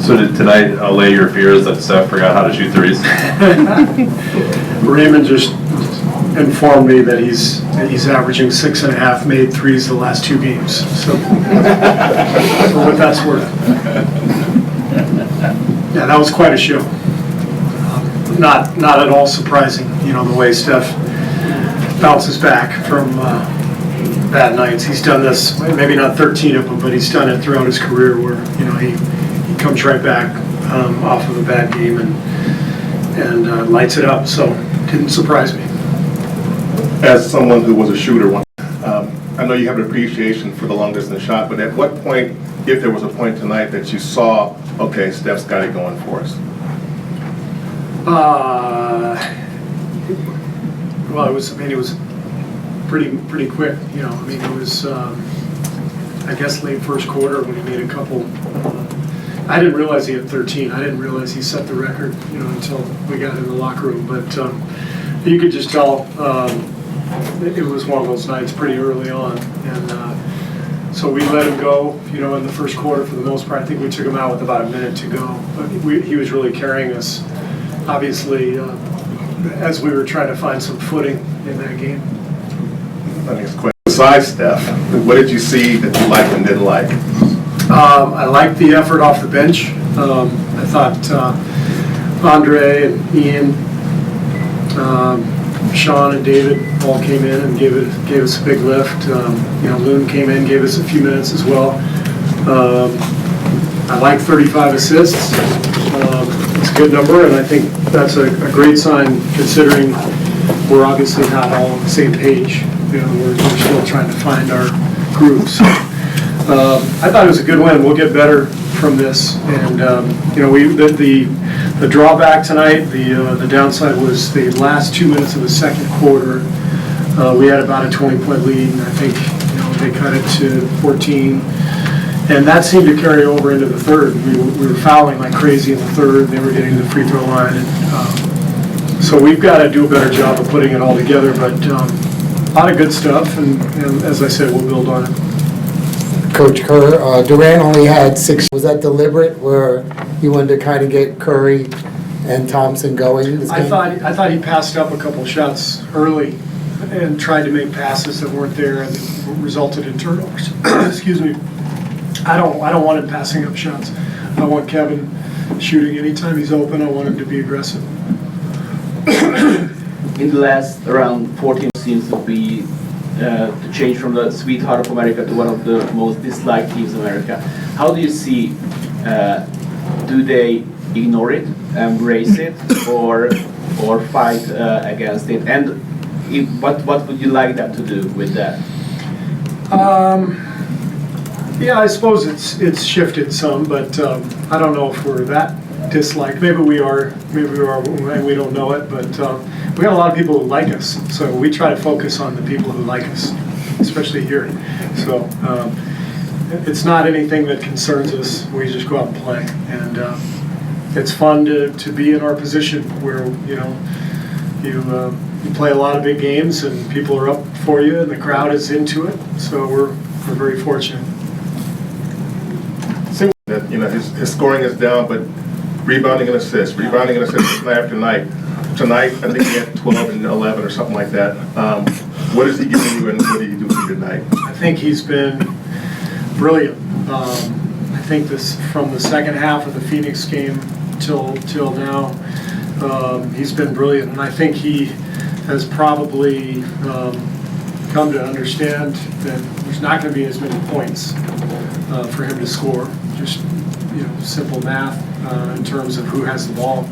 So did tonight allay your fears that Steph forgot how to shoot threes? Raymond just informed me that he's averaging 6.5 made threes the last 2 games. So for what that's worth. Yeah, that was quite a show. Not at all surprising, the way Steph bounces back from bad nights. He's done this, maybe not 13 of them, but he's done it throughout his career where, he comes right back off of a bad game and lights it up. So didn't surprise me. As someone who was a shooter once, I know you have an appreciation for the long distance shot, but at what point, if there was a point tonight that you saw, okay, Steph's got it going for us? Well, it was pretty quick. It was, I guess, late first quarter when he made a couple. I didn't realize he had 13. I didn't realize he set the record, until we got in the locker room. But you could just tell it was one of those nights pretty early on, and so we let him go. In the first quarter for the most part. I think we took him out with about a minute to go. But he was really carrying us, obviously, as we were trying to find some footing in that game. Next question. Besides Steph, what did you see that you liked and didn't like? I liked the effort off the bench. I thought Andre and Ian, Sean and David all came in and gave us a big lift. Loon came in, gave us a few minutes as well. I like 35 assists. It's a good number, and I think that's a great sign considering we're obviously not all on the same page. We're still trying to find our grooves. I thought it was a good win. We'll get better from this, and the drawback tonight, the downside was the last 2 minutes of the second quarter. We had about a 20-point lead, and I think they cut it to 14, and that seemed to carry over into the third. We were fouling like crazy in the third. They were getting to the free throw line, and so we've got to do a better job of putting it all together. But a lot of good stuff, and as I said, we'll build on it. Coach Kerr, Durant only had 6. Was that deliberate, where he wanted to kind of get Curry and Thompson going this game? I thought he passed up a couple shots early and tried to make passes that weren't there and resulted in turnovers. Excuse me. I don't want him passing up shots. I want Kevin shooting anytime he's open. I want him to be aggressive. In the last around 14 seems to be to change from the sweetheart of America to one of the most disliked teams in America. How do you see, do they ignore it, embrace it, or fight against it? And what would you like them to do with that? Yeah, I suppose it's shifted some, but I don't know if we're that disliked. Maybe we are, and we don't know it, but we got a lot of people who like us, so we try to focus on the people who like us, especially here. So it's not anything that concerns us. We just go out and play, and it's fun to be in our position where you play a lot of big games and people are up for you and the crowd is into it. So we're very fortunate. That his scoring is down, but rebounding and assists night after night. Tonight, I think he had 12 and 11 or something like that. What is he giving you, and what do you do for you tonight? I think he's been brilliant. I think this from the second half of the Phoenix game till now, he's been brilliant, and I think he has probably come to understand that there's not going to be as many points for him to score. Just simple math in terms of who has the ball.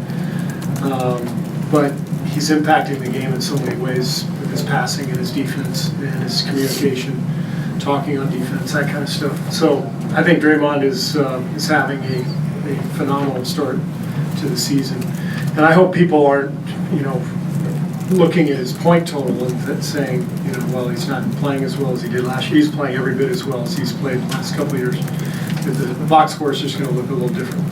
But he's impacting the game in so many ways with his passing and his defense and his communication, talking on defense, that kind of stuff. So I think Draymond is having a phenomenal start to the season, and I hope people aren't looking at his point total and saying well, he's not playing as well as he did last year. He's playing every bit as well as he's played the last couple of years. The box score is just going to look a little different.